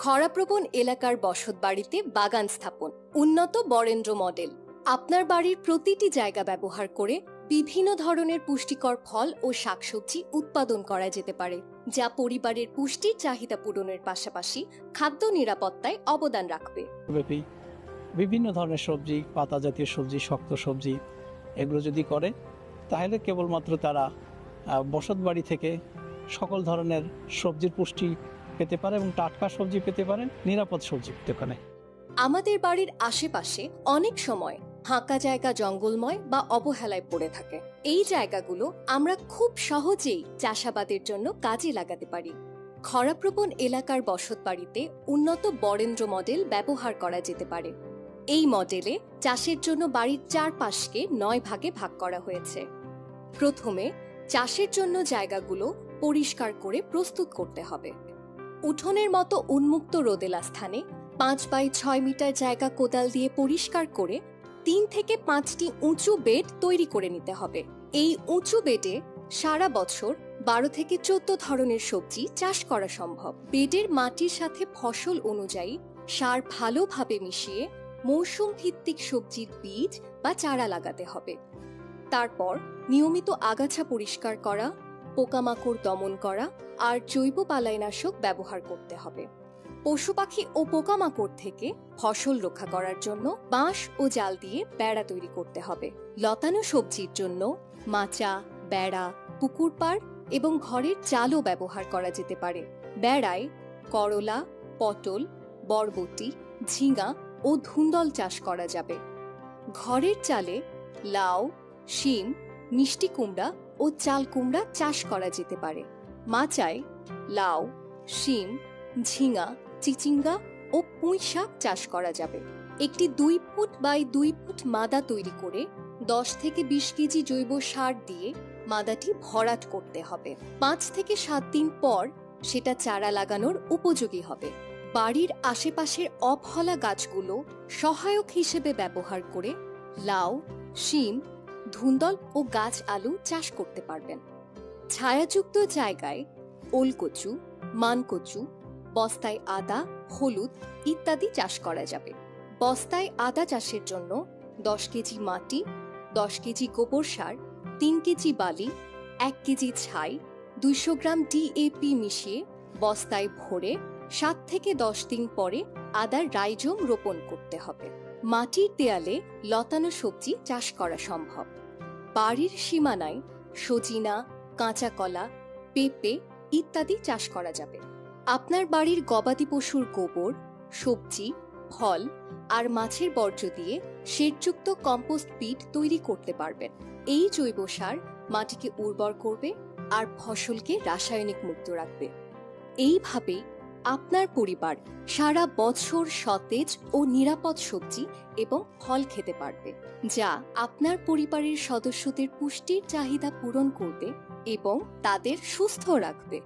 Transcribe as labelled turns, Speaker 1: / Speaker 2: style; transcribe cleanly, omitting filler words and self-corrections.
Speaker 1: খরাপ্রবণ এলাকার বসতবাড়িতে বাগান স্থাপন, উন্নত বরেন্দ্র মডেল। আপনার বাড়ির প্রতিটি জায়গা ব্যবহার করে বিভিন্ন ধরনের পুষ্টিকর ফল ও শাকসবজি উৎপাদন করা যেতে পারে, যা পরিবারের পুষ্টির চাহিদা পূরণের পাশাপাশি খাদ্য নিরাপত্তায় অবদান রাখবে।
Speaker 2: বিভিন্ন ধরনের সবজি, পাতা জাতীয় সবজি, শক্ত সবজি, এগুলো যদি করে তাহলে কেবলমাত্র তারা বসতবাড়ি থেকে সকল ধরনের সবজির পুষ্টি পেতে পারে এবং টাটকা সবজি পেতে পারে, নিরাপদ সবজি পেতে পারে।
Speaker 1: আমাদের বাড়ির আশেপাশে অনেক সময় ফাঁকা জায়গা জঙ্গলময় বা অবহেলায় পড়ে থাকে। এই জায়গাগুলো আমরা খুব সহজেই চাষাবাদের জন্য কাজে লাগাতে পারি। খরাপ্রবণ এলাকার বসতবাড়িতে উন্নত বরেন্দ্র মডেল ব্যবহার করা যেতে পারে। এই মডেলে চাষের জন্য বাড়ির চারপাশকে 9 ভাগে ভাগ করা হয়েছে। প্রথমে চাষের জন্য জায়গাগুলো পরিষ্কার করে প্রস্তুত করতে হবে। উঠোনের মতো উন্মুক্ত রোদেলা স্থানে 5 বাই 6 মিটার জায়গা কোদাল দিয়ে পরিষ্কার করে 3 থেকে 5টি উঁচু বেড তৈরি করে নিতে হবে। এই উঁচু বেডে সারা বছর 12 থেকে 14 ধরনের সবজি চাষ করা সম্ভব। বেডের মাটির সাথে ফসল অনুযায়ী সার ভালোভাবে মিশিয়ে মৌসুম ভিত্তিক সবজির বীজ বা চারা লাগাতে হবে। তারপর নিয়মিত আগাছা পরিষ্কার করা, পোকামাকড় দমন করা আর জৈব বালাইনাশক ব্যবহার করতে হবে। পশু পাখি ও পোকামাকড় থেকে ফসল রক্ষা করার জন্য বাঁশ ও জাল দিয়ে বেড়া তৈরি করতে হবে। লতানো সবজির জন্য মাচা, বেড়া, পুকুর পাড় এবং ঘরের চালও ব্যবহার করা যেতে পারে। বেড়ায় করলা, পটল, বরবটি, ঝিঙা ও ধুন্দল চাষ করা যাবে। ঘরের চালে লাউ, শিম, মিষ্টি কুমড়া ও চাল কুমড়া চাষ করা যেতে পারে। মাচায় লাউ, শিম, ঝিঙা, চিচিঙ্গা ও পুঁই শাক চাষ করা যাবে। একটি 2 ফুট বাই 2 ফুট মাদা তৈরি করে 10 থেকে 20 কেজি জৈব সার দিয়ে মাদাটি ভরাট করতে হবে। 5 থেকে 7 দিন পর সেটা চারা লাগানোর উপযোগী হবে। বাড়ির আশেপাশের অফলা গাছগুলো সহায়ক হিসেবে ব্যবহার করে লাউ, শিম, ধুন্দল ও গাছ আলু চাষ করতে পারবেন। ছায়াযুক্ত জায়গায় ওলকচু, মানকচু, বস্তায় আদা, হলুদ ইত্যাদি চাষ করা যাবে। বস্তায় আদা চাষের জন্য 10 কেজি মাটি, 10 কেজি গোবর সার, 3 কেজি বালি, 1 কেজি ছাই, 200 গ্রাম DAP মিশিয়ে বস্তায় ভরে 7 থেকে 10 দিন পরে আদার রাইজোম রোপণ করতে হবে। মাটির দেয়ালে লতানো সবজি চাষ করা সম্ভব। বাড়ির সীমানায় সজিনা, কাঁচা কলা, পেঁপে ইত্যাদি চাষ করা যাবে। আপনার বাড়ির গবাদি পশুর গোবর, সবজি, ফল আর মাছের বর্জ্য দিয়ে শেডযুক্ত কম্পোস্ট পিট তৈরি করতে পারবেন। এই জৈব সার মাটিকে উর্বর করবে আর ফসলকে রাসায়নিক মুক্ত রাখবে। এইভাবেই আপনার পরিবার সারা বছর সতেজ ও নিরাপদ সবজি এবং ফল খেতে পারবে, যা আপনার পরিবারের সদস্যদের পুষ্টির চাহিদা পূরণ করবে এবং তাদের সুস্থ রাখবে।